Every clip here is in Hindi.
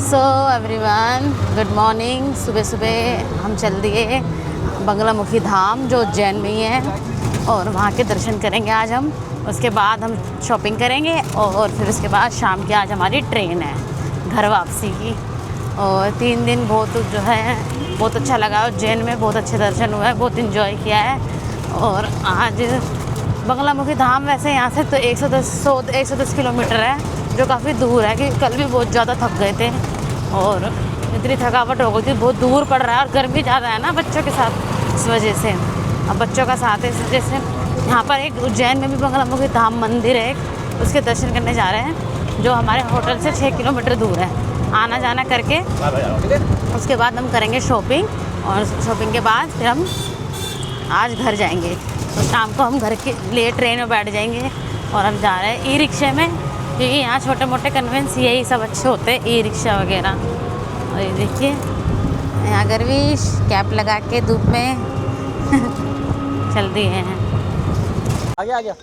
So everyone good morning. सुबह सुबह हम चल दिए बंगलामुखी धाम जो उज्जैन में ही है और वहाँ के दर्शन करेंगे आज हम। उसके बाद हम शॉपिंग करेंगे और फिर उसके बाद शाम की आज हमारी ट्रेन है घर वापसी की। और 3 दिन बहुत जो है बहुत अच्छा लगा उज्जैन में, बहुत अच्छे दर्शन हुए हैं, बहुत इन्जॉय किया है। और आज बंगलामुखी धाम वैसे यहाँ से तो 110 किलोमीटर है जो काफ़ी दूर है, क्योंकि कल भी बहुत ज़्यादा थक गए थे और इतनी थकावट हो गई थी। बहुत दूर पड़ रहा है और गर्मी ज़्यादा है ना बच्चों के साथ, इस वजह से। अब बच्चों का साथ है इस वजह से यहाँ पर एक उज्जैन में भी बंगलामुखी धाम मंदिर है, उसके दर्शन करने जा रहे हैं जो हमारे होटल से 6 किलोमीटर दूर है। आना जाना करके उसके बाद हम करेंगे शॉपिंग और शॉपिंग के बाद फिर हम आज घर जाएंगे। तो शाम को हम घर के लिए ट्रेन में बैठ जाएंगे और हम जा रहे हैं ई रिक्शे में, क्योंकि यहाँ छोटे मोटे कन्वेंस यही सब अच्छे होते हैं, ई रिक्शा वगैरह। और ये देखिए यहाँ गर्विश कैप लगा के धूप में चल दिए हैं। आ गया।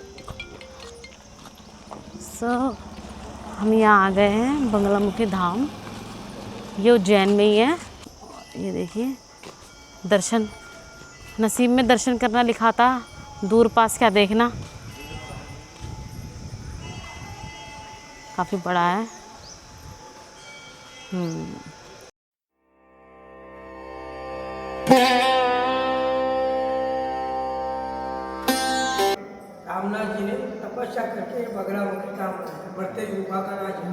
सो हम यहाँ आ गए हैं बंगलामुखी धाम, ये उज्जैन में ही है। ये देखिए दर्शन नसीब में दर्शन करना लिखा था, दूर पास क्या देखना। काफ़ी बड़ा है। रामनाथ जी ने तपस्या करके बंगलामुखी धाम बनाया, बढ़ते गुफा का राज है।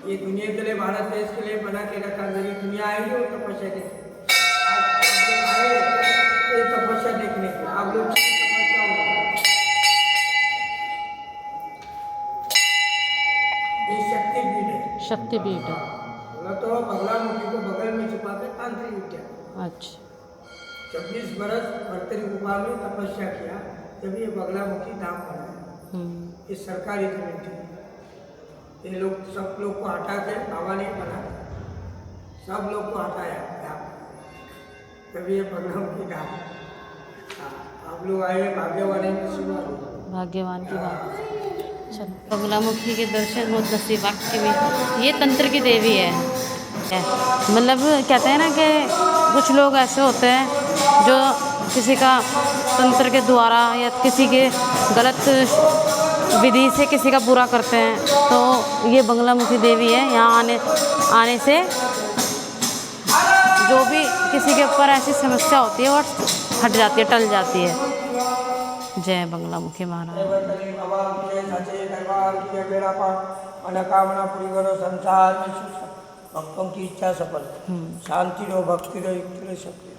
ये दुनिया के लिए, भारत देश के लिए बना के रखा। मेरी दुनिया आएगी और तपस्या देखी, तपस्या देखने के आप लोग तपस्या होगा। ये शक्तिपीठ है, शक्तिपीठ है। बोला तो बंगलामुखी को बगल में छुपा कर तांत्रिक विद्या। अच्छा। 26 बरस भरतरी गुफा में तपस्या किया, जब ये बंगलामुखी धाम बना। ये सरकारी जमीन थी, ये लोग सब लोग को हटा के बाबा ने बना, सब लोग को हटाया तभी ये बंगलामुखी धाम। आप लोग आए, भाग्यवान है, भाग्यवान की बात। चलो बंगलामुखी के दर्शन बहुत नसीब वाकई में। ये तंत्र की देवी है, मतलब कहते हैं ना कि कुछ लोग ऐसे होते हैं जो किसी का तंत्र के द्वारा या किसी के गलत विधि से किसी का बुरा करते हैं, तो ये बंगलामुखी देवी है। यहाँ आने से जो भी किसी के ऊपर ऐसी समस्या होती है वो हट जाती है, टल जाती है। जय बंगलामुखी महाराज। मनोकामना पूरी करो, संसार में भक्तों की इच्छा सफल, शांति रहो, भक्ति रहो, युक्ति रहो, शक्ति।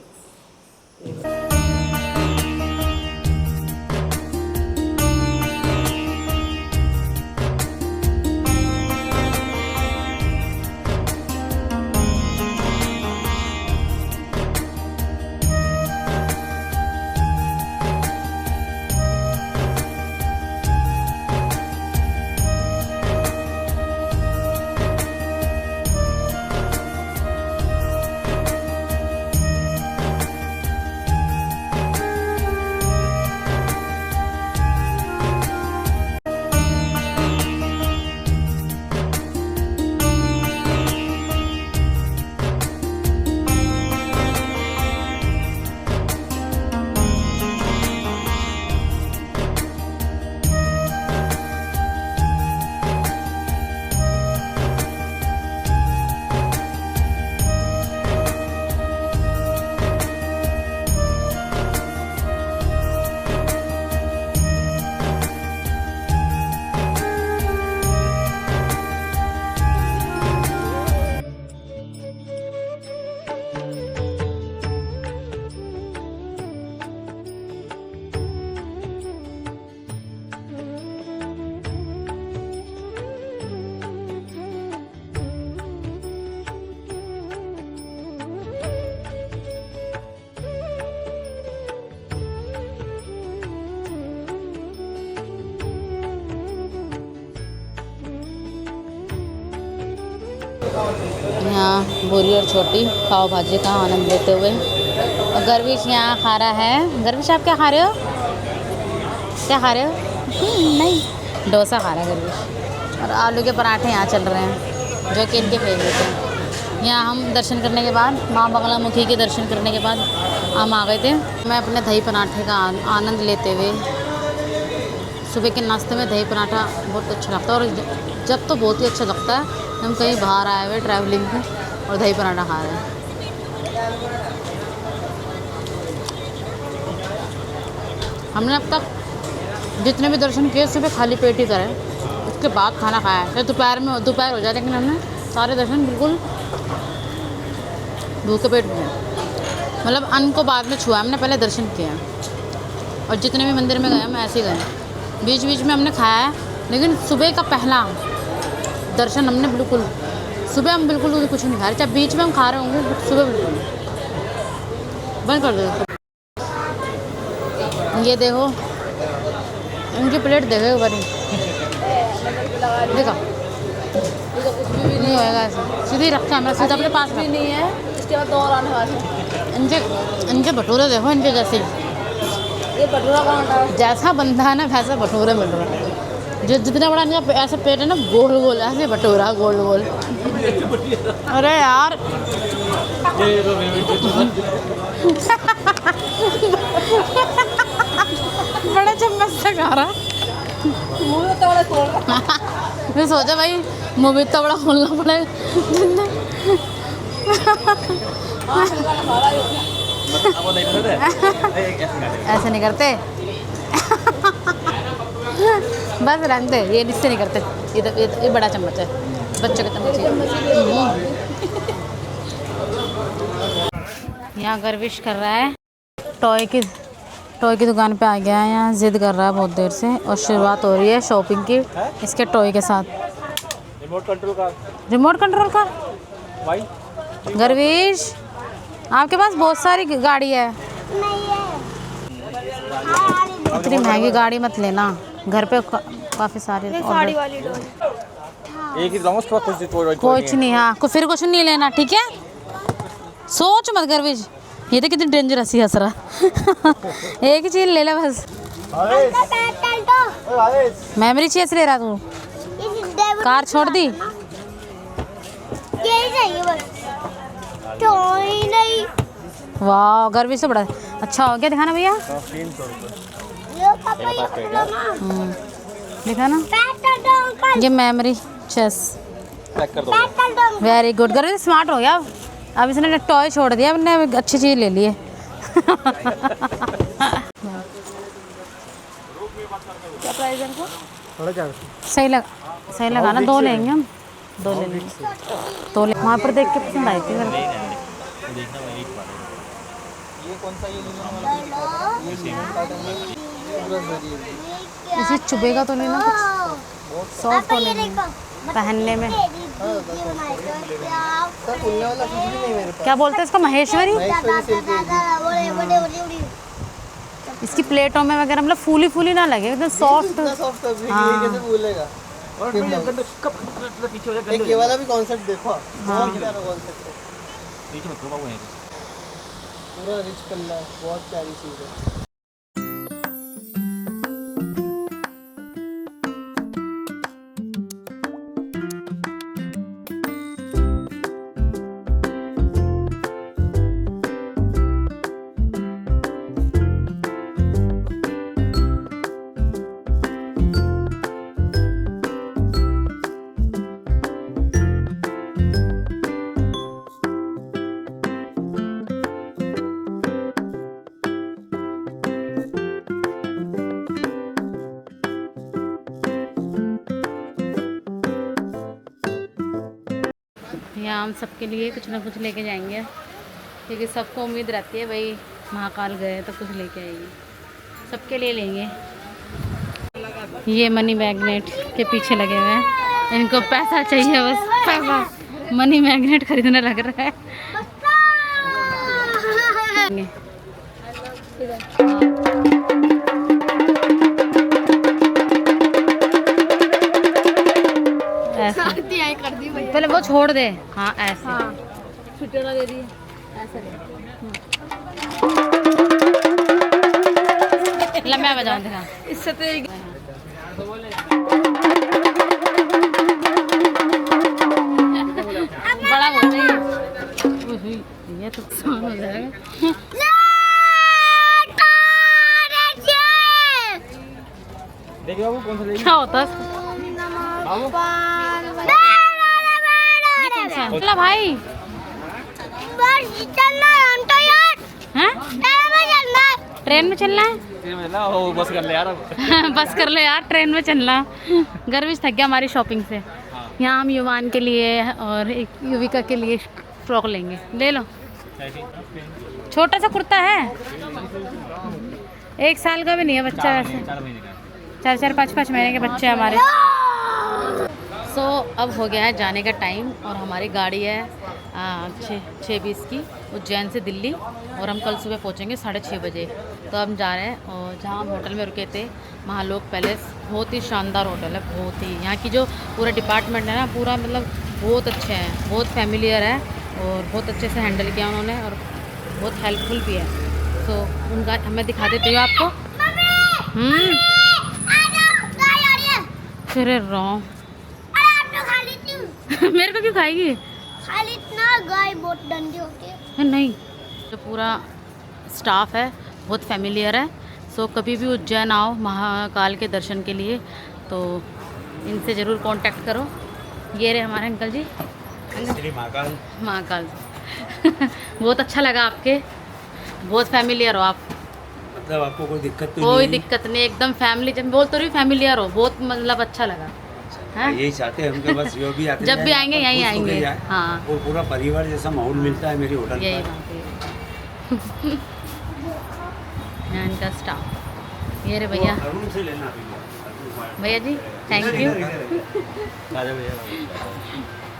यहाँ बोरी और छोटी पाव भाजी का आनंद लेते हुए। और गर्विश यहाँ खा रहा है। गर्विश आप क्या खा रहे हो? क्या खा रहे हो? नहीं, डोसा खा रहा है गर्विश। और आलू के पराठे यहाँ चल रहे हैं। जो कि इनके फेवरेट हैं। यहाँ हम दर्शन करने के बाद, माँ बगलामुखी के दर्शन करने के बाद हम आ गए थे। मैं अपने दही पराठे का आनंद लेते हुए, सुबह के नाश्ते में दही पराठा बहुत अच्छा लगता है, और जब तो बहुत ही अच्छा लगता है हम कहीं बाहर आए हुए ट्रैवलिंग में और दही पराठा खा रहे हैं। हमने अब तक जितने भी दर्शन किए सुबह खाली पेट ही करे, उसके बाद खाना खाया है। तो दोपहर हो जाए, लेकिन हमने सारे दर्शन बिल्कुल भूखे पेट किए, मतलब अन्न को बाद में छुआ, हमने पहले दर्शन किए हैं। और जितने भी मंदिर में गए हम ऐसे ही गए, बीच बीच में हमने खाया है, लेकिन सुबह का पहला दर्शन हमने बिल्कुल, सुबह हम बिल्कुल कुछ नहीं खा रहे, चाहे बीच में हम खा रहे होंगे, बट सुबह बिल्कुल बंद कर दो। ये देखो इनकी प्लेट देखो एक बार, देखो नहीं होएगा ऐसे, सीधे रखा है, मेरा सीधा अपने पास भी नहीं है। इसके बाद और आने वाले इनके भटूरे देखो, इनके जैसे ये भटूरा का जैसा बंदा है ना वैसा भटूरे मिल रहा है। जो जितना बड़ा इनका ऐसा पेट है ना, गोल गोल ऐसे भटूरा गोल गोल। अरे यार बड़ा चम्मच से खा रहा, मैं सोचा भाई मुँह तो बड़ा खोलना पड़ेगा। ऐसे नहीं करते बस रंग दे, ये इससे नहीं करते, ये बड़ा चम्मच है, बच्चों का चम्मच है। यहाँ गर्विश कर रहा है, टॉय की दुकान पे आ गया है, यहाँ जिद कर रहा है बहुत देर से, और शुरुआत हो रही है शॉपिंग की इसके टॉय के साथ। रिमोट कंट्रोल का भाई गर्विश, आपके पास बहुत सारी गाड़ी है, इतनी महंगी गाड़ी मत लेना, घर पे काफ़ी सारे कुछ नहीं। हाँ फिर कुछ नहीं लेना, ठीक है, सोच मत गर्विश। ये तो कितनी डेंजरस ही हंस रहा एक ही चीज़ ले ले बस। मेमोरी चाहिए ले रहा तू, कार छोड़ दी, वाह गर्विश से बड़ा अच्छा हो गया, दिखाना भैया, दिखाना। ये memory chess, very good, Garvish smart हो गया। अब इसने टॉय छोड़ दिया, हमने अच्छी चीज़ ले ली है। क्या प्राइस है इनको? सही लगा ना, दो लेंगे हम, दो ले लेंगे, दो ले। वहाँ पर देख के पसंद आई थी मेरे, इसे चुभेगा तो नहीं ना, कुछ सॉफ्ट तो नहीं पहनने में। क्या बोलते हैं इसको, महेश्वरी। इसकी प्लेटों में वगैरह मतलब फूली फूली ना लगे, एकदम सॉफ्ट। हाँ ये वाला भी कॉन्सेप्ट देखो, हाँ पूरा रिच पल्ला, बहुत प्यारी चीज़ है। यहाँ हम सबके लिए कुछ ना कुछ लेके जाएंगे, क्योंकि सबको उम्मीद रहती है भाई महाकाल गए तो कुछ लेके आएंगे, सबके लिए लेंगे। ये मनी मैग्नेट के पीछे लगे हुए हैं, इनको पैसा चाहिए, बस पैसा, मनी मैग्नेट खरीदने लग रहा है। पहले वो छोड़ दे, हाँ ऐसे, हाँ छुट्टियाँ दे दी ऐसे। लम्बा बजाओ दिखा, इससे तो ये तो नुकसान हो जाएगा। देखिए बाबू कौन सा लेंगे? क्या होता है चला भाई हैं? ट्रेन में चलना है? वो बस कर ले यार अब। बस कर लो यार, ट्रेन में चलना। गर्विश थक गया हमारी शॉपिंग से। यहाँ हम युवान के लिए और एक युविका के लिए फ्रॉक लेंगे। ले लो, छोटा सा कुर्ता है, 1 साल का भी नहीं है बच्चा वैसे, 4-4, 5-5 महीने के बच्चे हैं हमारे। सो अब हो गया है जाने का टाइम और हमारी गाड़ी है 6:20 की उज्जैन से दिल्ली और हम कल सुबह पहुंचेंगे 6:30 बजे। तो हम जा रहे हैं और जहां हम होटल में रुके थे महालोक पैलेस, बहुत ही शानदार होटल है, बहुत ही। यहाँ की जो पूरा डिपार्टमेंट है ना, पूरा मतलब बहुत अच्छे हैं, बहुत फैमिलियर है और बहुत अच्छे से हैंडल किया उन्होंने और बहुत हेल्पफुल भी है। तो उनका मैं दिखा देती हूँ आपको। फिर रॉ मेरे को क्यों खाएगी? खाली इतना गाय बहुत डंडी होती है। नहीं, जो पूरा स्टाफ है बहुत फैमिलियर है। सो कभी भी उज्जैन आओ महाकाल के दर्शन के लिए तो इनसे ज़रूर कांटेक्ट करो। ये रहे हमारे अंकल जी। श्री महाकाल। महाकाल बहुत अच्छा लगा आपके, बहुत फैमिलियर हो आप। मतलब आपको कोई दिक्कत तो कोई नहीं? दिक्कत नहीं, एकदम फैमिली। जब बोल तो रही फैमिलियर हो, बहुत मतलब अच्छा लगा। हाँ? यही चाहते हैं हम तो बस, जो भी आते जब भी आएंगे यहीं खुश होके आएंगे। जाएं। हाँ, और पूरा परिवार जैसा माहौल मिलता है मेरी होटल यही पर। बात है। यहाँ इनका स्टाफ। ये रे भैया, अरुण से लेना भैया जी थैंक यू। भैया।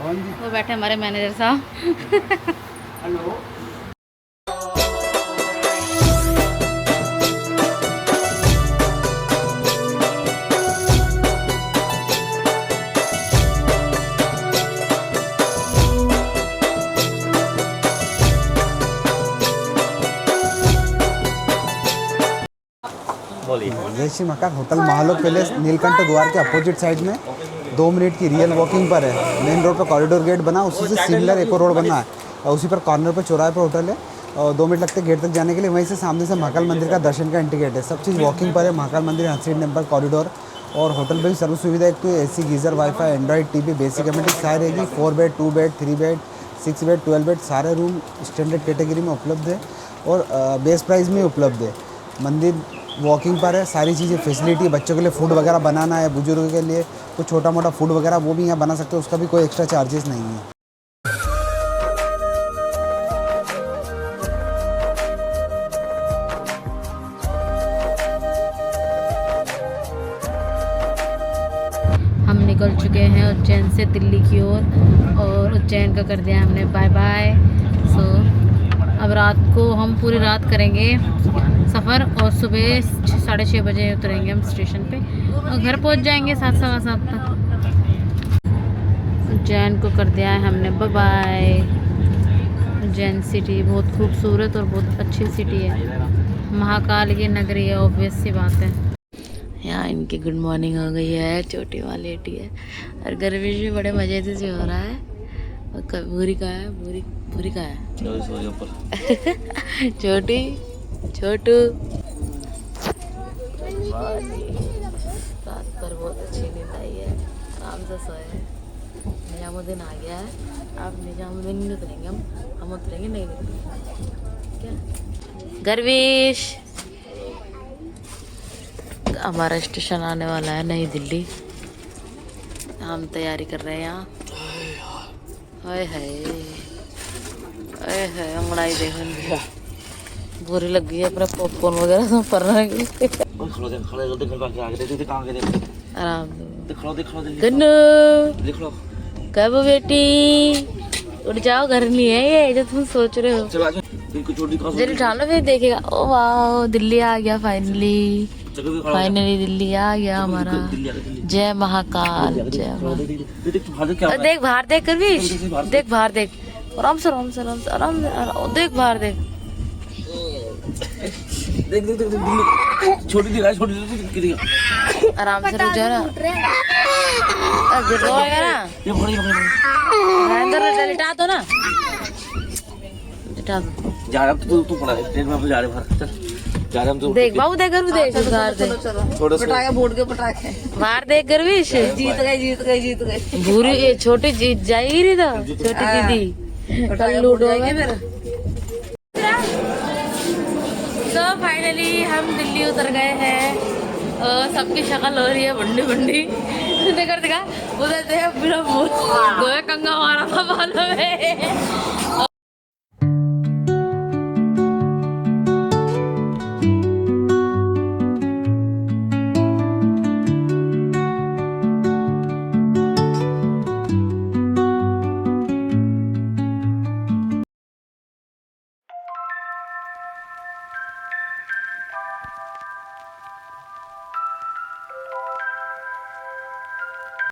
कौन जी? वो बैठे हमारे मैनेजर साहब। हेलो। जय श्री महाकाल। होटल महालोक पैलेस नीलकंठ द्वार के अपोजिट साइड में 2 मिनट की रियल वॉकिंग पर है। मेन रोड पर कॉरिडोर गेट बना, उसी से सिमिलर एक और रोड बना है और उसी पर कॉर्नर पर चौराहे पर होटल है और 2 मिनट लगते हैं गेट तक जाने के लिए। वहीं से सामने से महाकाल मंदिर का दर्शन का एंट्री गेट है। सब चीज़ वॉकिंग पर है। महाकाल मंदिर, 100 नंबर कॉरिडोर और होटल में भी सर्व सुविधा, एक तो AC, geyser, wifi, Android TV, basic community सारी रहेगी। 4 bed, 2 bed, 3 bed, 6 bed, 12 bed सारे रूम स्टैंडर्ड कैटेगरी में उपलब्ध है और बेस्ट प्राइस में उपलब्ध है। मंदिर वॉकिंग पर है, सारी चीज़ें फैसिलिटी है। बच्चों के लिए फूड वगैरह बनाना है, बुजुर्गों के लिए कुछ छोटा मोटा फूड वगैरह वो भी यहाँ बना सकते हो, उसका भी कोई एक्स्ट्रा चार्जेस नहीं है। हम निकल चुके हैं उज्जैन से दिल्ली की ओर और उज्जैन का कर दिया हमने बाय बाय। सो अब रात को हम पूरी रात करेंगे सफ़र और सुबह 6:30 बजे उतरेंगे हम स्टेशन पे और घर पहुंच जाएंगे 7-7:15 तक। उज्जैन को कर दिया है हमने बाय बाय। उज्जैन सिटी बहुत खूबसूरत और बहुत अच्छी सिटी है, महाकाल की नगरी है, ऑब्वियस सी बात है। यहाँ इनकी गुड मॉर्निंग हो गई है, छोटी वाली लेटी है और गर्मी भी बड़े मज़े से हो रहा है। और भूरी का है, भूरी का है छोटी छोटू रात पर बहुत अच्छी नींद आई है, आराम से सोए हैं। निजामुद्दीन आ गया है, अब निजामुद्दीन नहीं उतरेंगे हम उतरेंगे नहीं क्या गर्विश। हमारा स्टेशन आने वाला है नई दिल्ली, हम तैयारी कर रहे हैं यहाँ। हाय हाय हाय हाय, अंगड़ाई देखो बुरी लग गई है, अपना पॉपकॉर्न वगैरह सब पर आराम गन्नू कब बेटी उठ जाओ, घर नहीं है ये जो तुम सोच रहे हो। जल्दी उठा लो फिर देखेगा। ओ वाह, दिल्ली आ गया फाइनली, फाइनली दिल्ली आ गया हमारा। जय महाकाल, जय महाकाल। देख बाहर देख करवीश, देख बाहर देख, आराम से आराम से आराम से आराम से देख बाहर देख। देख देख देख छोटी दिखा, छोटी आराम से रुक जाओ ना, गिर जाएगा ना। ये पकड़ अंदर लिटा दो ना, स्टॉप जा रहे हम तो तू पड़ा ट्रेन में जा रहे बाहर चल जा रहे हम तो देख बाबू देख कर देख बाहर देख थोड़ा सा पटाखे बोर्ड के पटाखे बाहर देख कर भी जीत गए भूरी ये छोटी जीत जाएगी री तो छोटी दीदी कल लूडो में तो फाइनली हम दिल्ली उतर गए हैं और सबकी शक्ल हो रही है बंडी बंडी देखा उधर से मेरा गोया कंगा मारा था बालों में